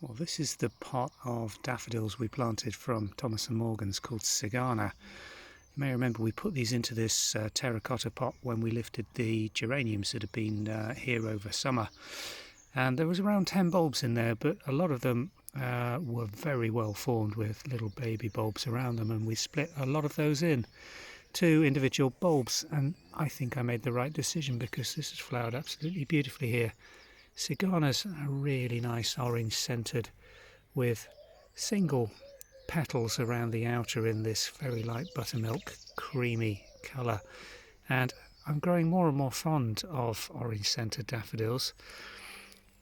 Well, this is the pot of daffodils we planted from Thompson Morgan's called Sagana. You may remember we put these into this terracotta pot when we lifted the geraniums that had been here over summer. And there was around 10 bulbs in there, but a lot of them were very well formed with little baby bulbs around them, and we split a lot of those in to individual bulbs, and I think I made the right decision because this has flowered absolutely beautifully here. Sagana's are really nice orange scented with single petals around the outer in this very light buttermilk creamy colour, and I'm growing more and more fond of orange scented daffodils,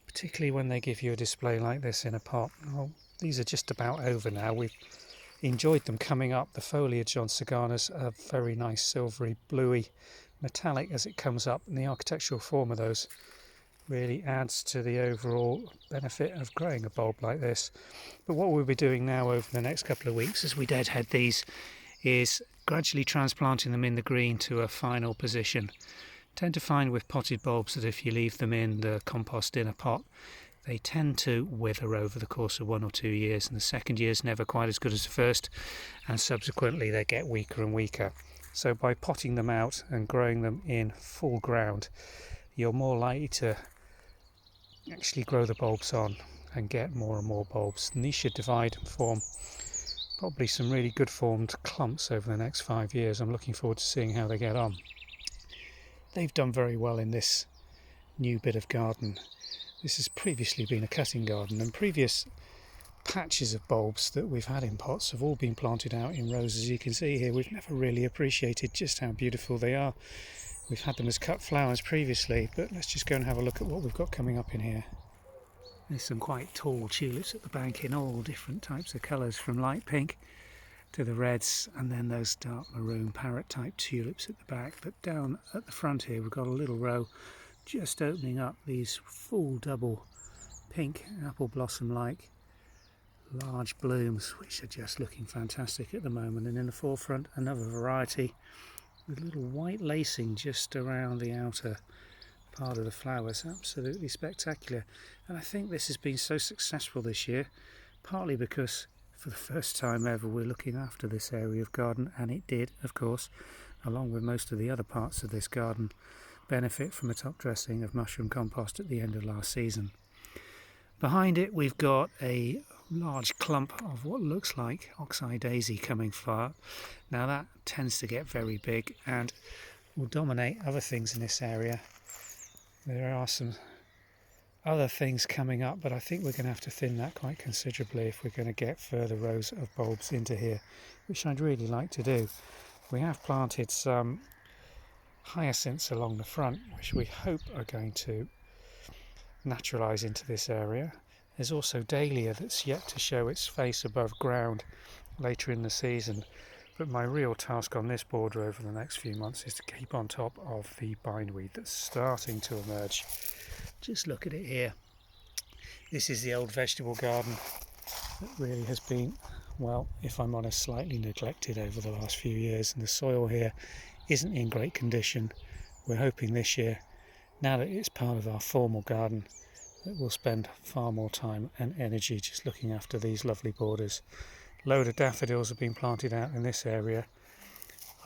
particularly when they give you a display like this in a pot. Well, these are just about over now. We've enjoyed them coming up. The foliage on Sagana's are very nice silvery bluey metallic as it comes up, and the architectural form of those really adds to the overall benefit of growing a bulb like this. But what we'll be doing now over the next couple of weeks as we deadhead these is gradually transplanting them in the green to a final position. Tend to find with potted bulbs that if you leave them in the compost in a pot, they tend to wither over the course of 1 or 2 years, and the second year is never quite as good as the first, and subsequently they get weaker and weaker. So by potting them out and growing them in full ground, you're more likely to actually grow the bulbs on and get more and more bulbs, and these should divide and form probably some really good formed clumps over the next 5 years. I'm looking forward to seeing how they get on. They've done very well in this new bit of garden. This has previously been a cutting garden, and previous patches of bulbs that we've had in pots have all been planted out in rows. As you can see here, we've never really appreciated just how beautiful they are. We've had them as cut flowers previously, but let's just go and have a look at what we've got coming up in here. There's some quite tall tulips at the back in all different types of colours, from light pink to the reds, and then those dark maroon parrot type tulips at the back. But down at the front here we've got a little row just opening up, these full double pink apple blossom like large blooms, which are just looking fantastic at the moment. And in the forefront another variety with little white lacing just around the outer part of the flowers. Absolutely spectacular. And I think this has been so successful this year, partly because for the first time ever we're looking after this area of garden, and it did, of course, along with most of the other parts of this garden, benefit from a top dressing of mushroom compost at the end of last season. Behind it we've got a large clump of what looks like oxeye daisy coming far. Now that tends to get very big and will dominate other things in this area. There are some other things coming up, but I think we're going to have to thin that quite considerably if we're going to get further rows of bulbs into here, which I'd really like to do. We have planted some hyacinths along the front, which we hope are going to naturalize into this area. There's also dahlia that's yet to show its face above ground later in the season, but my real task on this border over the next few months is to keep on top of the bindweed that's starting to emerge. Just look at it here. This is the old vegetable garden that really has been, well, if I'm honest, slightly neglected over the last few years, and the soil here isn't in great condition. We're hoping this year, now that it's part of our formal garden, that we'll spend far more time and energy just looking after these lovely borders. Load of daffodils have been planted out in this area.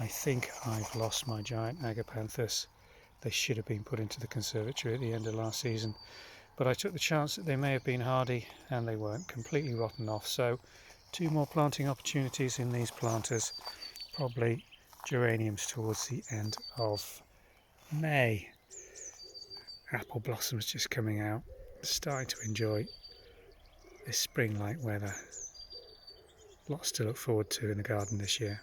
I think I've lost my giant agapanthus. They should have been put into the conservatory at the end of last season, but I took the chance that they may have been hardy and they weren't completely rotten off. So 2 more planting opportunities in these planters, probably geraniums towards the end of May. Apple blossoms just coming out, starting to enjoy this spring-like weather. Lots to look forward to in the garden this year.